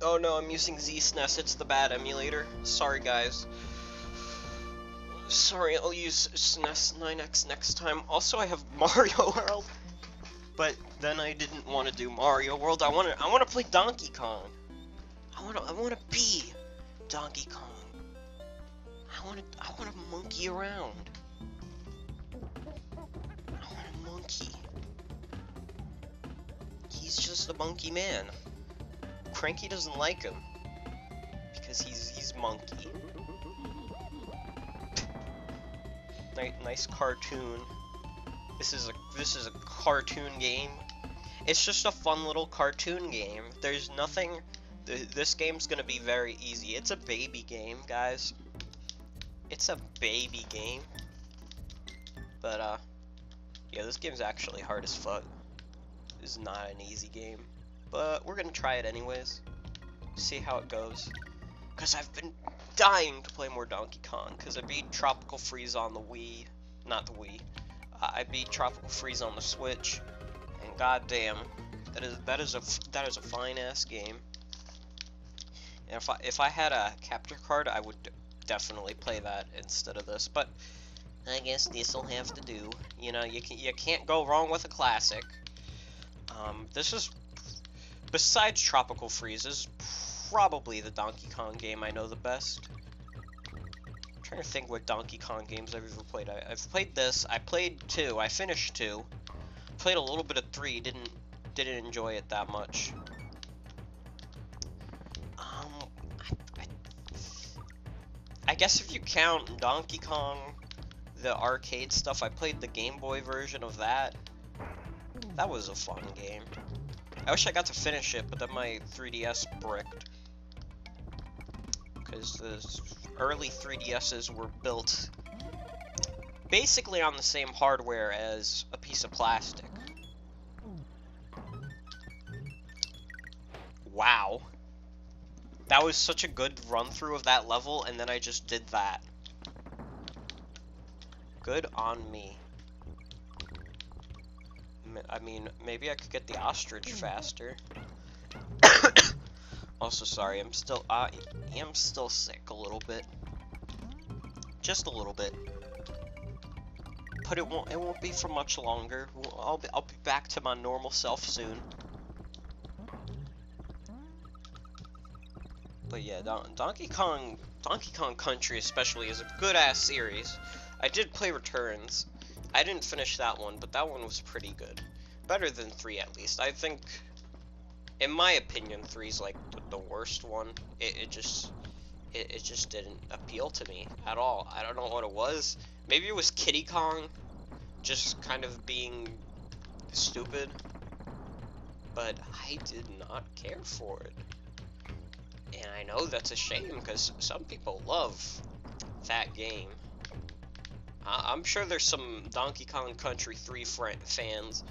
Oh no, I'm using ZSNES. It's the bad emulator. Sorry, guys. Sorry, I'll use SNES 9X next time. Also, I have Mario World, but then I didn't want to do Mario World. I want to play Donkey Kong. I want to be Donkey Kong. I want to monkey around. I want a monkey. He's just a monkey man. Cranky doesn't like him because he's monkey. Nice cartoon. This is a cartoon game. It's just a fun little cartoon game. There's nothing. This game's gonna be very easy. It's a baby game, guys. It's a baby game. But yeah, this game's actually hard as fuck. This is not an easy game, but we're gonna try it anyways. See how it goes. Cause I've been dying to play more Donkey Kong. Cause I beat Tropical Freeze on the Wii, not the Wii. I beat Tropical Freeze on the Switch, and goddamn, that is a fine ass game. And if I had a capture card, I would definitely play that instead of this. But I guess this'll have to do. You know, you can't go wrong with a classic. This is, besides Tropical Freeze, this is probably the Donkey Kong game I know the best. I'm trying to think what Donkey Kong games I've ever played. I've played this. I played 2. I finished 2. Played a little bit of 3. Didn't enjoy it that much. I guess if you count Donkey Kong, the arcade stuff, I played the Game Boy version of that. That was a fun game. I wish I got to finish it, but then my 3DS bricked. Because the early 3DSs were built basically on the same hardware as a piece of plastic. Wow. That was such a good run-through of that level, and then I just did that. Good on me. I mean, maybe I could get the ostrich faster. Also, sorry, I am still sick a little bit. Just a little bit. But it won't be for much longer. I'll be back to my normal self soon. But yeah, Donkey Kong Country especially is a good ass series. I did play Returns. I didn't finish that one, but that one was pretty good. Better than 3 at least. I think, in my opinion, 3's like the worst one. It just didn't appeal to me at all. I don't know what it was. Maybe it was Kiddy Kong just kind of being stupid. But I did not care for it. And I know that's a shame because some people love that game. I'm sure there's some Donkey Kong Country 3 fans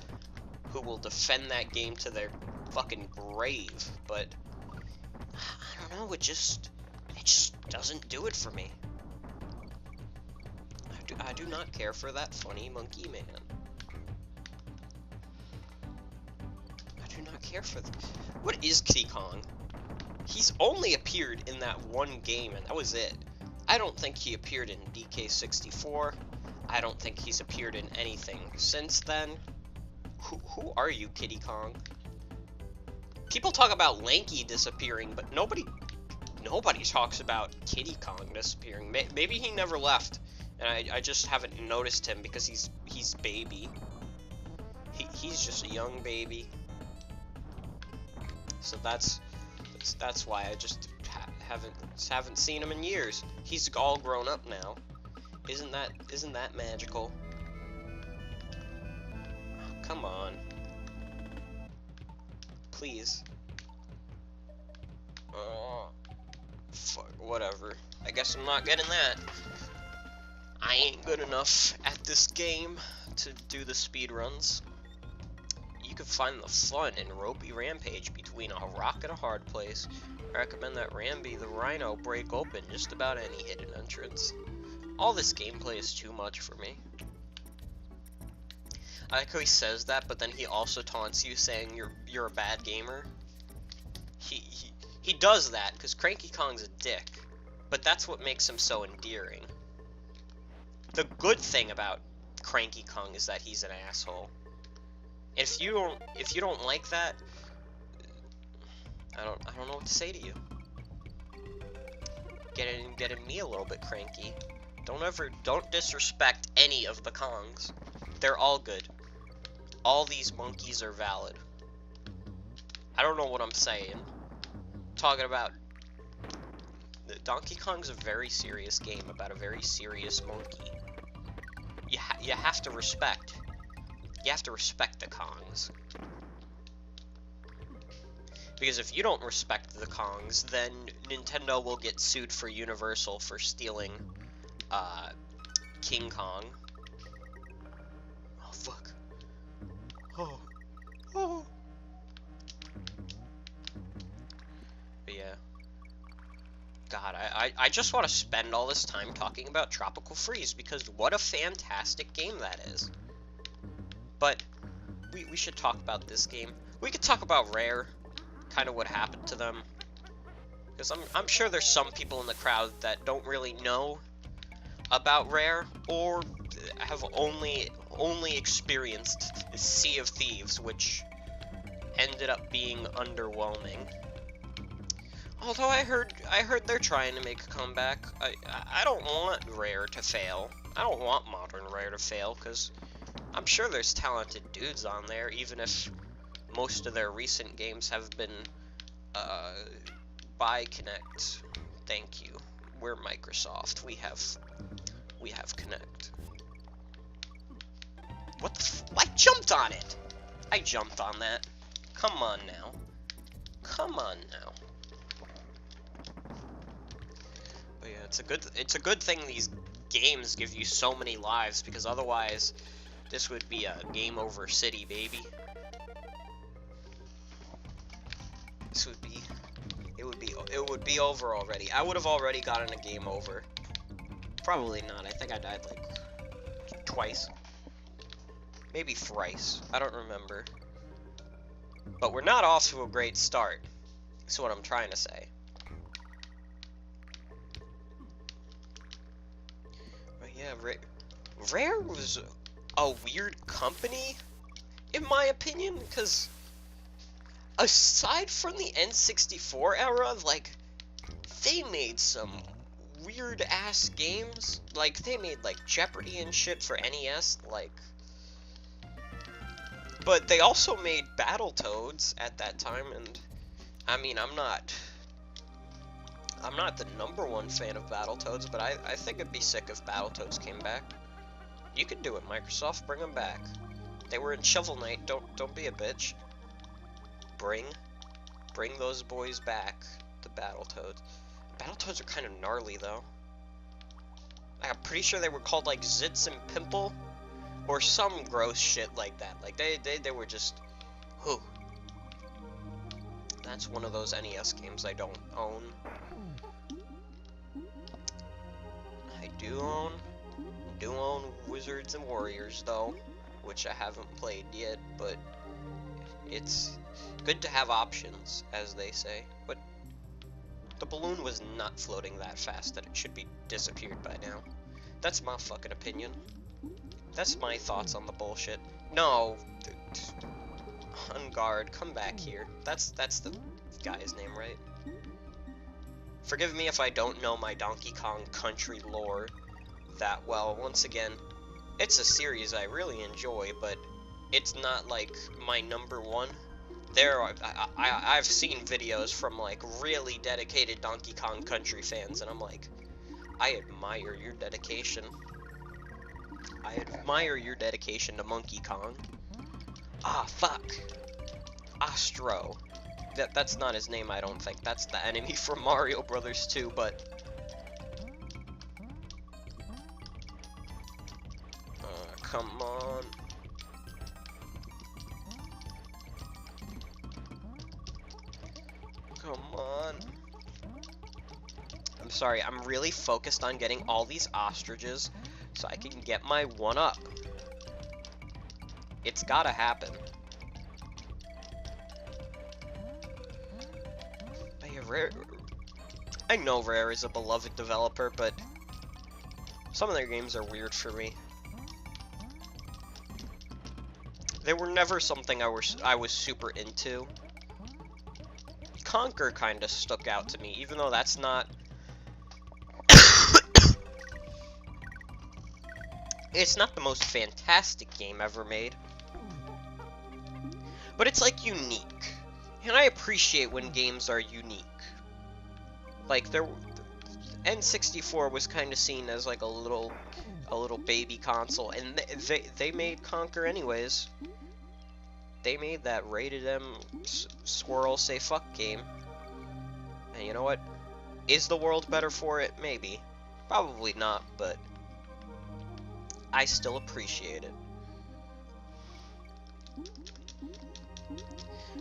who will defend that game to their fucking grave, but I don't know, it just doesn't do it for me. I do not care for that funny monkey man. I do not care for what is Kiddy Kong? He's only appeared in that one game, and that was it. I don't think he appeared in DK64. I don't think he's appeared in anything since then. Who are you, Kiddy Kong? People talk about Lanky disappearing, but nobody talks about Kiddy Kong disappearing. Maybe he never left, and I just haven't noticed him because he's baby. He's just a young baby. So that's why I just haven't seen him in years. He's all grown up now. Isn't that magical? Oh, come on. Please. Oh, fuck, whatever. I guess I'm not getting that. I ain't good enough at this game to do the speedruns. You can find the fun in Ropey Rampage between a rock and a hard place. I recommend that Rambi the Rhino break open just about any hidden entrance. All this gameplay is too much for me. I like how he says that, but then he also taunts you saying you're a bad gamer. He does that because Cranky Kong's a dick, but that's what makes him so endearing. The good thing about Cranky Kong is that he's an asshole. If you don't like that, I don't know what to say to you. Getting me a little bit cranky. Don't disrespect any of the Kongs. They're all good. All these monkeys are valid. I don't know what I'm saying. Talking about Donkey Kong's a very serious game about a very serious monkey. You have to respect. You have to respect the Kongs. Because if you don't respect the Kongs, then Nintendo will get sued for Universal for stealing King Kong. Oh fuck. Oh. But yeah. God, I just want to spend all this time talking about Tropical Freeze because what a fantastic game that is. But we should talk about this game. We could talk about Rare, kind of what happened to them. Because I'm sure there's some people in the crowd that don't really know about Rare or have only experienced Sea of Thieves, which ended up being underwhelming. Although I heard they're trying to make a comeback. I don't want Rare to fail. I don't want modern Rare to fail, because I'm sure there's talented dudes on there, even if most of their recent games have been by Kinect. Thank you. We're Microsoft. We have Kinect. What the I jumped on it! I jumped on that. Come on now. Come on now. But yeah, it's a good thing these games give you so many lives, because otherwise this would be a game over city, baby. It would be over already. I would have already gotten a game over. Probably not. I think I died like twice. Maybe thrice. I don't remember. But we're not off to a great start. That's what I'm trying to say. But yeah, Rare was a weird company, in my opinion, because aside from the N64 era, like, they made some weird-ass games. Like, they made, like, Jeopardy and shit for NES, like... But they also made Battletoads at that time, and, I mean, I'm not the #1 fan of Battletoads, but I think it'd be sick if Battletoads came back. You can do it, Microsoft, bring them back. They were in Shovel Knight, don't be a bitch. Bring those boys back, the Battletoads. Battletoads are kind of gnarly, though. I'm pretty sure they were called, like, Zits and Pimple, or some gross shit like that. Like, they were just... Whew. That's one of those NES games I don't own. I do own Wizards and Warriors, though, which I haven't played yet, but it's good to have options, as they say. But the balloon was not floating that fast that it should be disappeared by now. That's my fucking opinion. That's my thoughts on the bullshit. No, Hunguard, come back here. That's the guy's name, right? Forgive me if I don't know my Donkey Kong Country lore that well. Once again, it's a series I really enjoy, but it's not like my #1. I've seen videos from like really dedicated Donkey Kong Country fans, and I'm like, I admire your dedication. I admire your dedication to Monkey Kong. Ah, fuck. Astro. That's not his name, I don't think. That's the enemy from Mario Brothers 2, but... come on. Come on. I'm sorry, I'm really focused on getting all these ostriches so I can get my 1-up. It's gotta happen. But yeah, Rare... I know Rare is a beloved developer, but some of their games are weird for me. They were never something I was super into. Conker kind of stuck out to me, even though that's not... It's not the most fantastic game ever made. But it's, like, unique. And I appreciate when games are unique. Like, N64 was kind of seen as, like, a little baby console. And they made Conker anyways. They made that rated M squirrel say fuck game. And you know what? Is the world better for it? Maybe. Probably not, but I still appreciate it.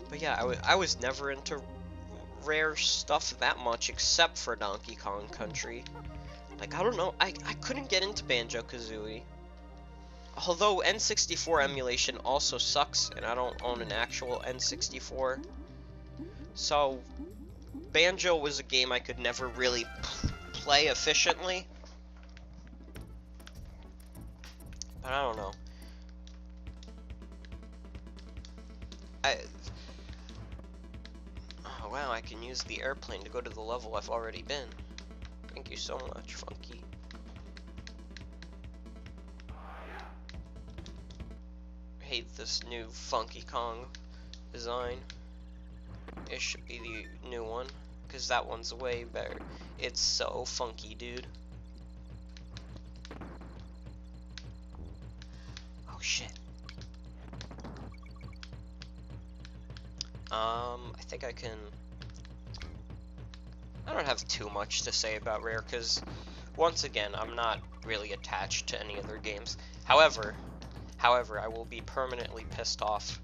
But yeah, I was never into Rare stuff that much except for Donkey Kong Country. Like, I don't know, I couldn't get into Banjo-Kazooie. Although N64 emulation also sucks, and I don't own an actual N64. So, Banjo was a game I could never really play efficiently. But I don't know. Oh wow, I can use the airplane to go to the level I've already been. Thank you so much, Funky. I hate this new Funky Kong design. It should be the new one, because that one's way better. It's so funky, dude. Oh shit. I think I can... I don't have too much to say about Rare, because, once again, I'm not really attached to any of their games. However, I will be permanently pissed off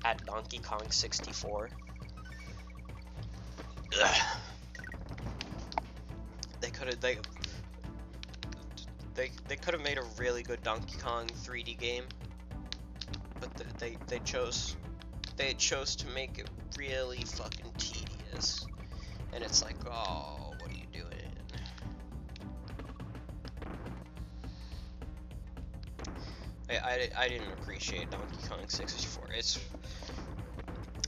at Donkey Kong 64. Ugh. They could have made a really good Donkey Kong 3D game, but they chose to make it really fucking tedious. And it's like, oh, what are you doing? I didn't appreciate Donkey Kong 64.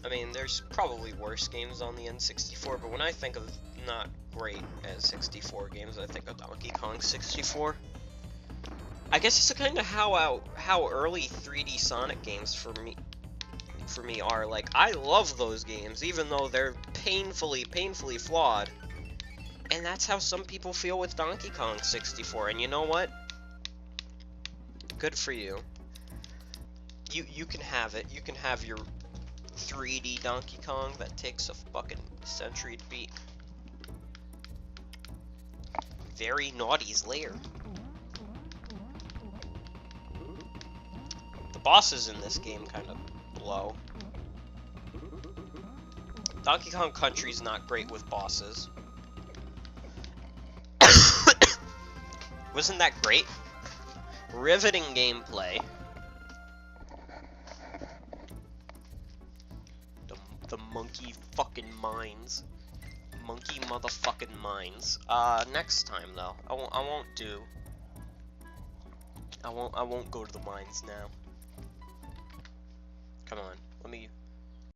I mean, there's probably worse games on the N64, but when I think of not great N64 games, I think of Donkey Kong 64. I guess it's kind of how early 3D Sonic games for me are. Like, I love those games, even though they're painfully flawed. And that's how some people feel with Donkey Kong 64. And you know what? Good for you. You can have it. You can have your 3D Donkey Kong that takes a fucking century to beat. Very Naughty's Lair. The bosses in this game kind of blow. Donkey Kong Country's not great with bosses. Wasn't that great? Riveting gameplay. The monkey fucking mines. Monkey motherfucking mines. Next time though. I won't go to the mines now. Come on.